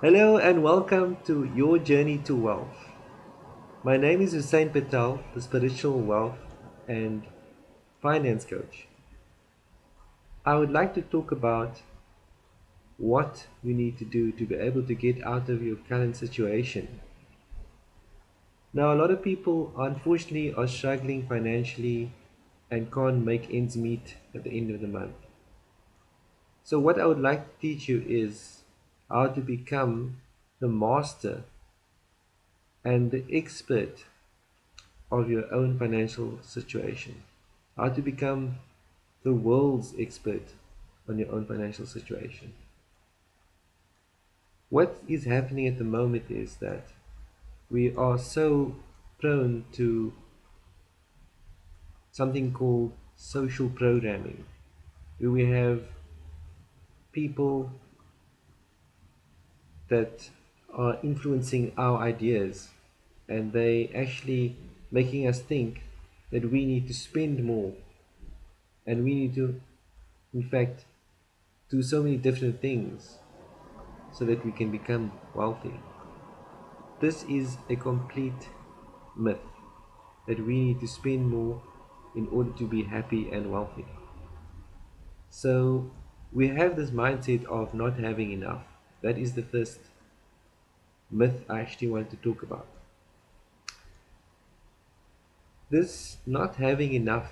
Hello and welcome to Your Journey to Wealth. My name is Hussein Patel, the spiritual wealth and finance coach. I would like to talk about what you need to do to be able to get out of your current situation. Now, a lot of people, unfortunately, are struggling financially and can't make ends meet at the end of the month. So, what I would like to teach you is how to become the master and the expert of your own financial situation. How to become the world's expert on your own financial situation. What is happening at the moment is that we are so prone to something called social programming, where we have people that are influencing our ideas and they actually making us think that we need to spend more and we need to in fact do so many different things so that we can become wealthy. This is a complete myth that we need to spend more in order to be happy and wealthy. So we have this mindset of not having enough. That is the first myth I actually want to talk about. This not having enough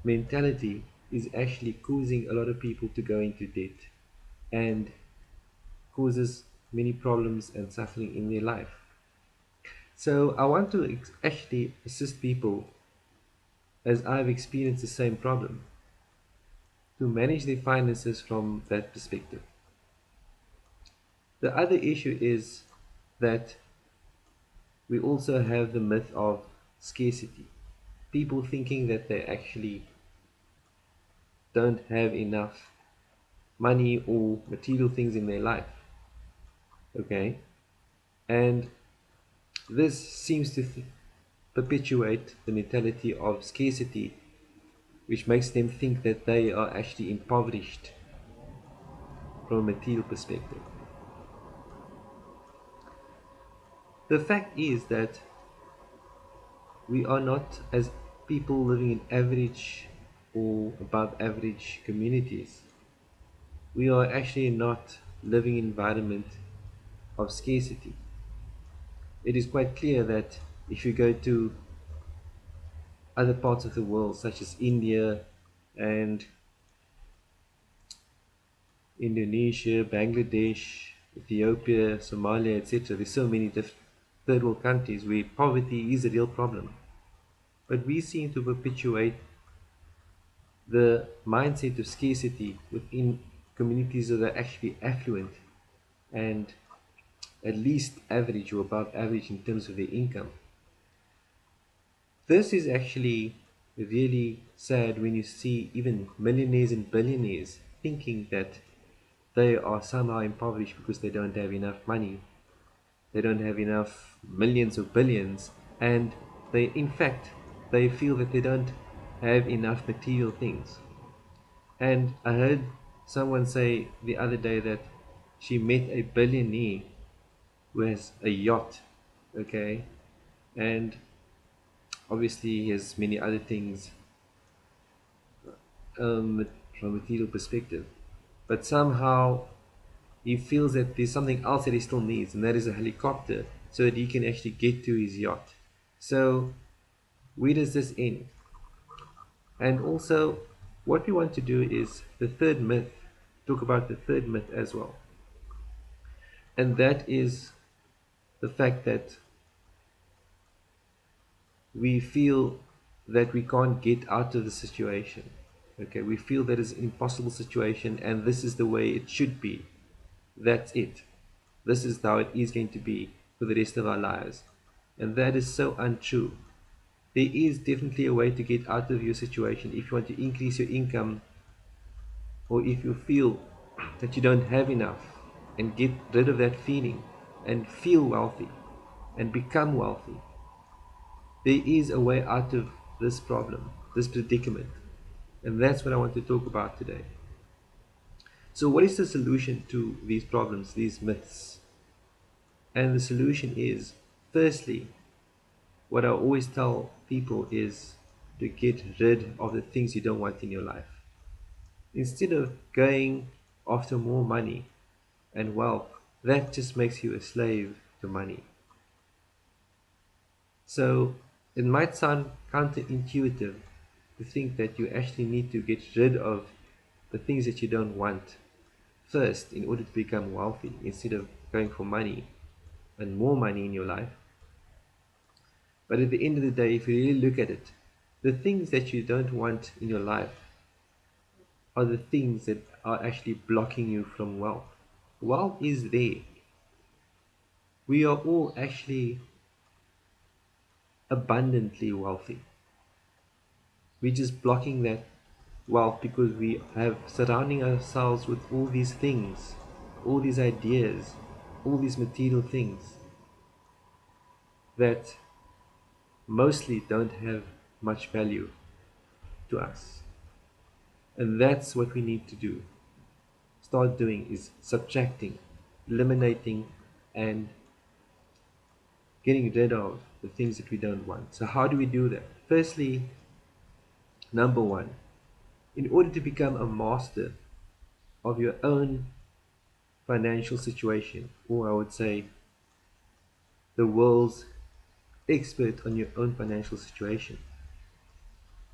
mentality is actually causing a lot of people to go into debt and causes many problems and suffering in their life. So I want to actually assist people as I've experienced the same problem to manage their finances from that perspective. The other issue is that we also have the myth of scarcity. People thinking that they actually don't have enough money or material things in their life. Okay? And this seems to perpetuate the mentality of scarcity, which makes them think that they are actually impoverished from a material perspective. The fact is that we are not, as people living in average or above average communities, we are actually not living in an environment of scarcity. It is quite clear that if you go to other parts of the world, such as India and Indonesia, Bangladesh, Ethiopia, Somalia, etc., there's so many different third world countries where poverty is a real problem. But we seem to perpetuate the mindset of scarcity within communities that are actually affluent and at least average or above average in terms of their income. This is actually really sad when you see even millionaires and billionaires thinking that they are somehow impoverished because they don't have enough money, they don't have enough millions or billions, and they, in fact, they feel that they don't have enough material things. And I heard someone say the other day that she met a billionaire who has a yacht, okay, and obviously he has many other things from a material perspective, but somehow he feels that there's something else that he still needs, and that is a helicopter so that he can actually get to his yacht. So, where does this end? And also, what we want to do is the third myth, talk about the third myth as well, and that is the fact that we feel that we can't get out of the situation. Okay, we feel that it's an impossible situation and this is the way it should be. That's it. This is how it is going to be for the rest of our lives. And that is so untrue. There is definitely a way to get out of your situation if you want to increase your income or if you feel that you don't have enough and get rid of that feeling and feel wealthy and become wealthy. There is a way out of this problem, this predicament. And that's what I want to talk about today. So, what is the solution to these problems, these myths? And the solution is, firstly, what I always tell people is to get rid of the things you don't want in your life. Instead of going after more money and wealth, that just makes you a slave to money. So it might sound counterintuitive to think that you actually need to get rid of the things that you don't want first in order to become wealthy instead of going for money and more money in your life. But at the end of the day, if you really look at it, the things that you don't want in your life are the things that are actually blocking you from wealth. Wealth is there. We are all actually abundantly wealthy. We're just blocking that wealth because we have surrounding ourselves with all these things, all these ideas, all these material things that mostly don't have much value to us. And that's what we need to do. Start doing is subtracting, eliminating, and getting rid of the things that we don't want. So, how do we do that? Firstly, number one, in order to become a master of your own financial situation, or I would say the world's expert on your own financial situation,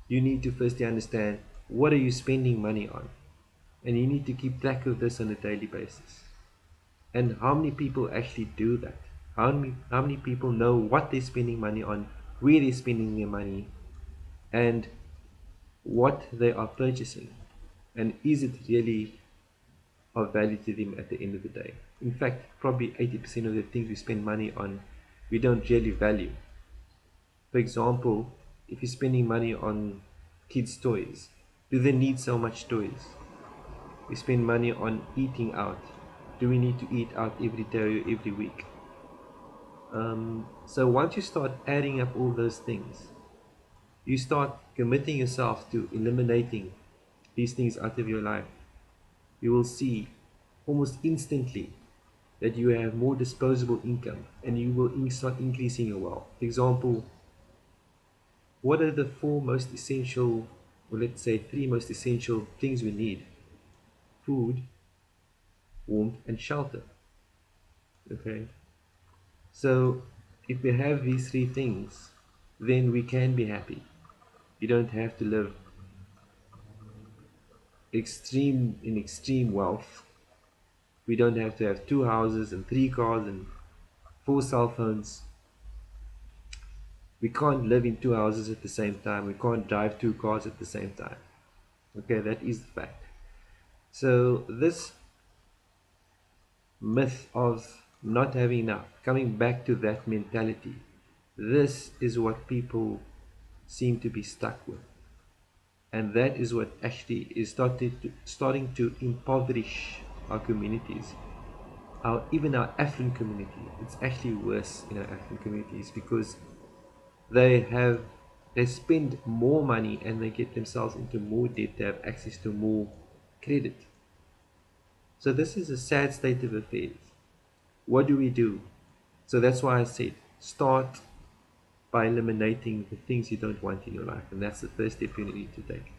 you need to firstly understand what are you spending money on, and you need to keep track of this on a daily basis. And how many people actually do that? How many people know what they're spending money on, where they're spending their money, and what they are purchasing? And is it really of value to them at the end of the day? In fact, probably 80% of the things we spend money on, we don't really value. For example, if you're spending money on kids' toys, do they need so much toys? We spend money on eating out. Do we need to eat out every day or every week? So once you start adding up all those things, you start committing yourself to eliminating these things out of your life. You will see almost instantly that you have more disposable income and you will start increasing your wealth. For example, what are the four most essential, or let's say three most essential things we need? Food, warmth, and shelter. Okay, so if we have these three things, then we can be happy. You don't have to live extreme wealth. We don't have to have two houses and three cars and four cell phones. We can't live in two houses at the same time. We can't drive two cars at the same time. Okay, that is the fact. So this myth of not having enough, coming back to that mentality, this is what people seem to be stuck with. And that is what actually is starting to impoverish our communities. Even our African community, it's actually worse in our African communities because they have they spend more money and they get themselves into more debt to have access to more credit. So this is a sad state of affairs. What do we do? So that's why I said start by eliminating the things you don't want in your life, and that's the first step you need to take.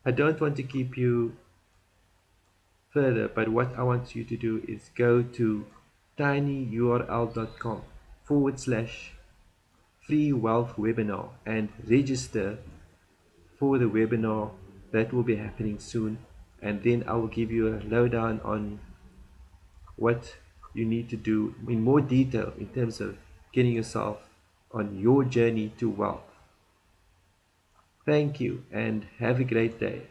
I don't want to keep you further, but what I want you to do is go to tinyurl.com /free wealth webinar and register for the webinar that will be happening soon. And then I will give you a lowdown on what you need to do in more detail in terms of getting yourself on your journey to wealth. Thank you and have a great day.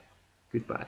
Goodbye.